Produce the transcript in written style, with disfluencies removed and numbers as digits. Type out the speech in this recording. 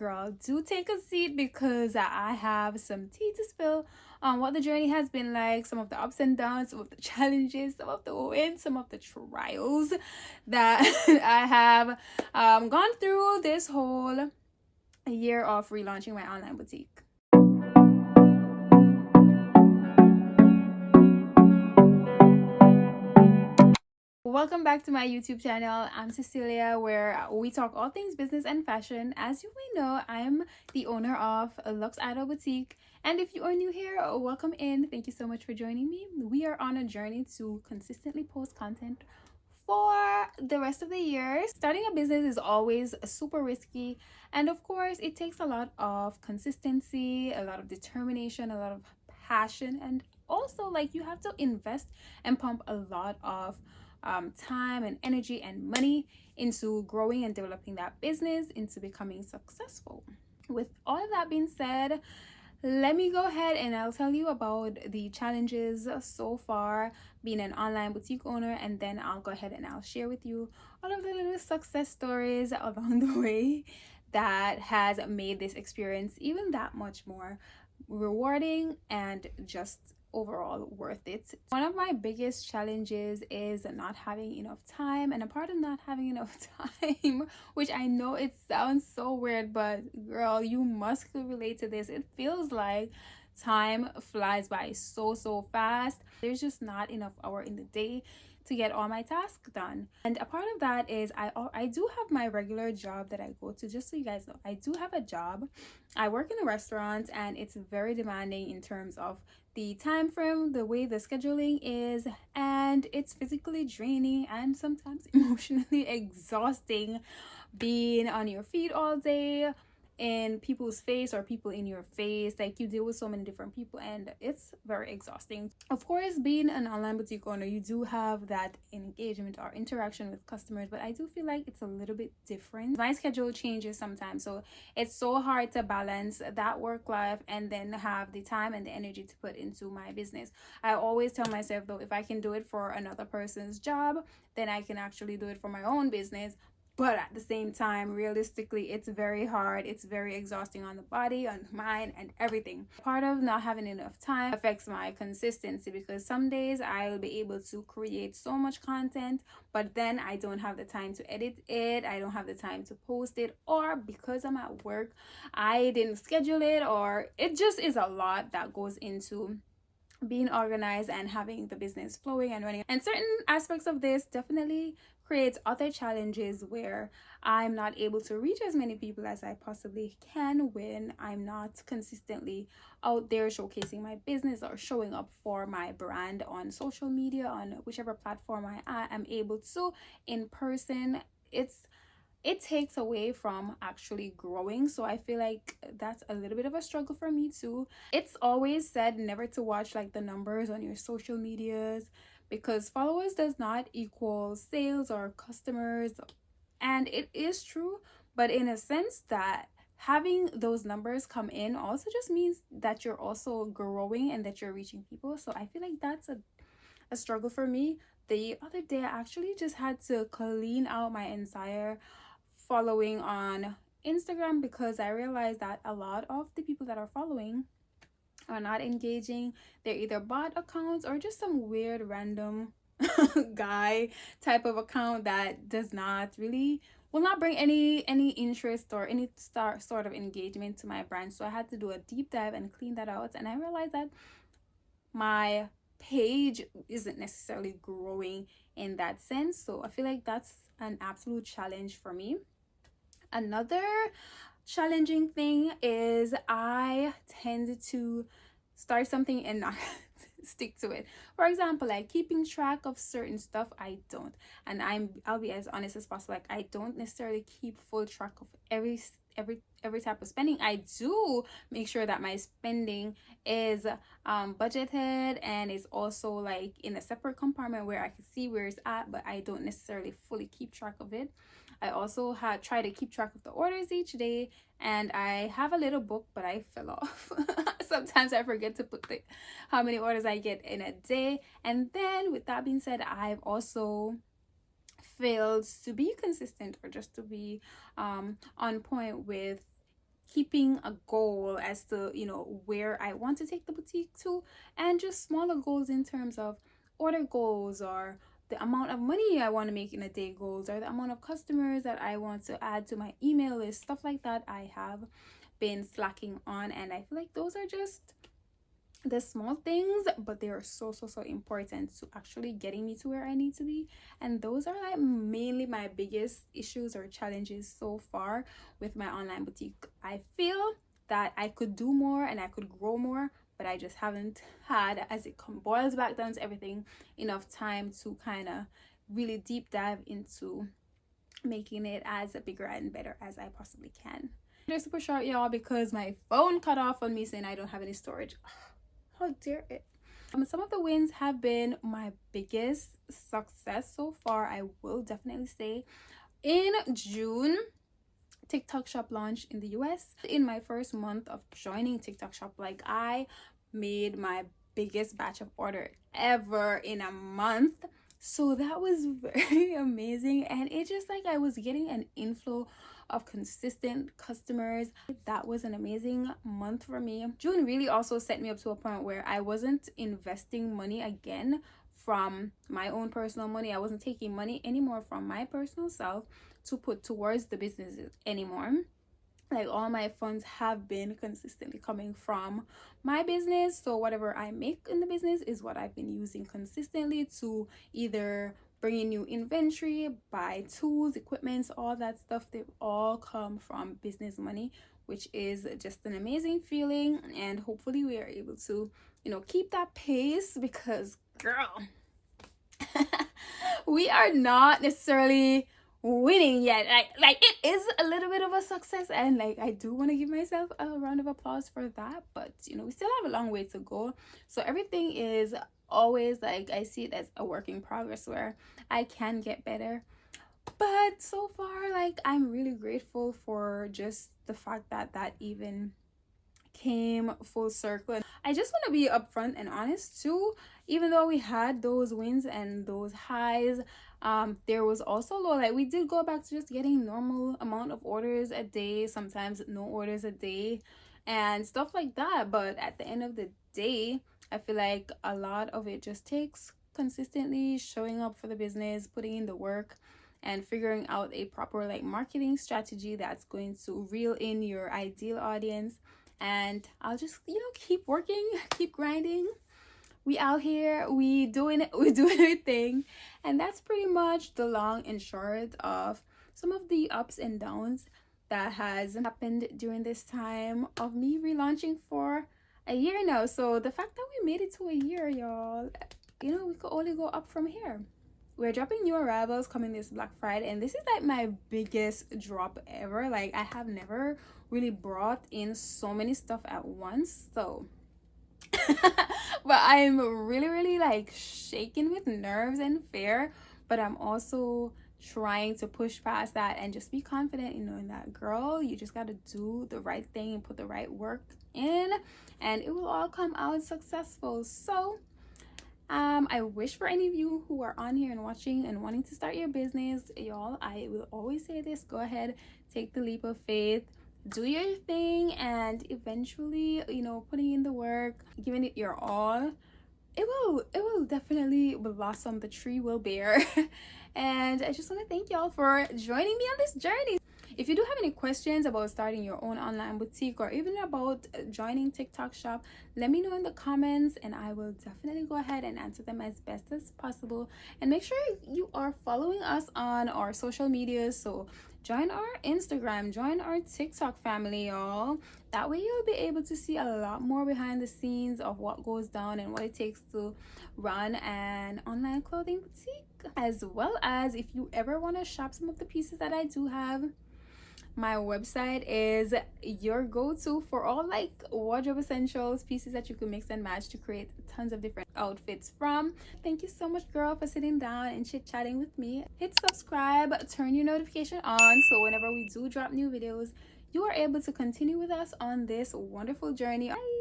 girl, do take a seat because I have some tea to spill on what the journey has been like, some of the ups and downs, some of the challenges, some of the wins, some of the trials that I have gone through this whole year of relaunching my online boutique. Welcome back to my YouTube channel. I'm Cecilia, where we talk all things business and fashion. As you may know, I'm the owner of Lux Idol Boutique. And if you are new here, welcome in. Thank you so much for joining me. We are on a journey to consistently post content for the rest of the year. Starting a business is always super risky. And of course, it takes a lot of consistency, a lot of determination, a lot of passion. And also, like, you have to invest and pump a lot of time and energy and money into growing and developing that business, into becoming successful. With all of that being said, let me go ahead and I'll tell you about the challenges so far being an online boutique owner, and then I'll go ahead and I'll share with you all of the little success stories along the way that has made this experience even that much more rewarding and just overall worth it. One of my biggest challenges is not having enough time, and a part of not having enough time, which I know it sounds so weird, but girl, you must relate to this. It feels like time flies by so fast. There's just not enough hour in the day to get all my tasks done. And a part of that is I do have my regular job that I go to. Just so you guys know, I do have a job. I work in a restaurant, and it's very demanding in terms of the time frame, the way the scheduling is, and it's physically draining and sometimes emotionally exhausting being on your feet all day, in people's face or people in your face. Like, you deal with so many different people, and it's very exhausting. Of course, being an online boutique owner, you do have that engagement or interaction with customers, but I do feel like it's a little bit different. My schedule changes sometimes, so it's so hard to balance that work life and then have the time and the energy to put into my business. I always tell myself, though, if I can do it for another person's job, then I can actually do it for my own business. But at the same time, realistically, it's very hard. It's very exhausting on the body, on the mind, and everything. Part of not having enough time affects my consistency, because some days I'll be able to create so much content, but then I don't have the time to edit it. I don't have the time to post it, or because I'm at work, I didn't schedule it, or it just is a lot that goes into being organized and having the business flowing and running. And certain aspects of this definitely creates other challenges where I'm not able to reach as many people as I possibly can when I'm not consistently out there showcasing my business or showing up for my brand on social media, on whichever platform I am able to in person. It takes away from actually growing. So I feel like that's a little bit of a struggle for me too. It's always said never to watch like the numbers on your social medias, because followers does not equal sales or customers. And it is true, but in a sense that having those numbers come in also just means that you're also growing and that you're reaching people. So I feel like that's a struggle for me. The other day, I actually just had to clean out my entire following on Instagram, because I realized that a lot of the people that are following are not engaging. They're either bot accounts or just some weird random guy type of account that does not really will not bring any interest or any sort of engagement to my brand. So I had to do a deep dive and clean that out, and I realized that my page isn't necessarily growing in that sense. So I feel like that's an absolute challenge for me. Another challenging thing is I tend to start something and not stick to it. For example, like keeping track of certain stuff, I don't. And I'll be as honest as possible. Like, I don't necessarily keep full track of every type of spending. I do make sure that my spending is budgeted and is also like in a separate compartment where I can see where it's at, but I don't necessarily fully keep track of it. I also try to keep track of the orders each day, and I have a little book, but I fell off. Sometimes I forget to put how many orders I get in a day. And then with that being said, I've also failed to be consistent or just to be on point with keeping a goal as to, you know, where I want to take the boutique to, and just smaller goals in terms of order goals, or the amount of money I want to make in a day goals, or the amount of customers that I want to add to my email list, stuff like that. I have been slacking on, and I feel like those are just the small things, but they are so important to actually getting me to where I need to be. And those are like mainly my biggest issues or challenges so far with my online boutique. I feel that I could do more and I could grow more, but I just haven't had, as it boils back down to everything, enough time to kind of really deep dive into making it as bigger and better as I possibly can. They're super short, y'all, because my phone cut off on me saying I don't have any storage. How dare it. Some of the wins have been my biggest success so far, I will definitely say. In June, TikTok Shop launched in the US. In my first month of joining TikTok Shop, like, I made my biggest batch of order ever in a month. So that was very amazing, and it just like I was getting an inflow of consistent customers. That was an amazing month for me. June really also set me up to a point where I wasn't investing money again from my own personal money. I wasn't taking money anymore from my personal self to put towards the businesses anymore. Like, all my funds have been consistently coming from my business, so whatever I make in the business is what I've been using consistently to either bring in new inventory, buy tools, equipments, all that stuff. They all come from business money, which is just an amazing feeling, and hopefully we are able to, you know, keep that pace, because girl, we are not necessarily winning yet. Like it is a little bit of a success, and like I do want to give myself a round of applause for that, but you know, we still have a long way to go. So everything is always like, I see it as a work in progress where I can get better. But so far, like, I'm really grateful for just the fact that that even came full circle. And I just want to be upfront and honest too. Even though we had those wins and those highs, there was also low. Like, we did go back to just getting normal amount of orders a day, sometimes no orders a day and stuff like that. But at the end of the day, I feel like a lot of it just takes consistently showing up for the business, putting in the work, and figuring out a proper like marketing strategy that's going to reel in your ideal audience. And I'll just, you know, keep working, keep grinding. We out here, we doing it, we doing our thing. And that's pretty much the long and short of some of the ups and downs that has happened during this time of me relaunching for a year now. So the fact that we made it to a year, y'all, you know, we could only go up from here. We're dropping new arrivals coming this Black Friday, and this is like my biggest drop ever. Like, I have never really brought in so many stuff at once. So but I'm really like shaking with nerves and fear, but I'm also trying to push past that and just be confident in knowing that, girl, you just got to do the right thing and put the right work in, and it will all come out successful. So I wish for any of you who are on here and watching and wanting to start your business, y'all, I will always say this: go ahead, take the leap of faith, do your thing, and eventually, you know, putting in the work, giving it your all, it will definitely blossom. The tree will bear. And I just want to thank y'all for joining me on this journey. If you do have any questions about starting your own online boutique, or even about joining TikTok Shop, let me know in the comments, and I will definitely go ahead and answer them as best as possible. And make sure you are following us on our social medias. So join our Instagram, join our TikTok family, y'all. That way you'll be able to see a lot more behind the scenes of what goes down and what it takes to run an online clothing boutique. As well as, if you ever want to shop some of the pieces that I do have, my website is your go-to for all like wardrobe essentials, pieces that you can mix and match to create tons of different outfits from. Thank you so much, girl, for sitting down and chit-chatting with me. Hit subscribe, turn your notification on, so whenever we do drop new videos, you are able to continue with us on this wonderful journey. Bye.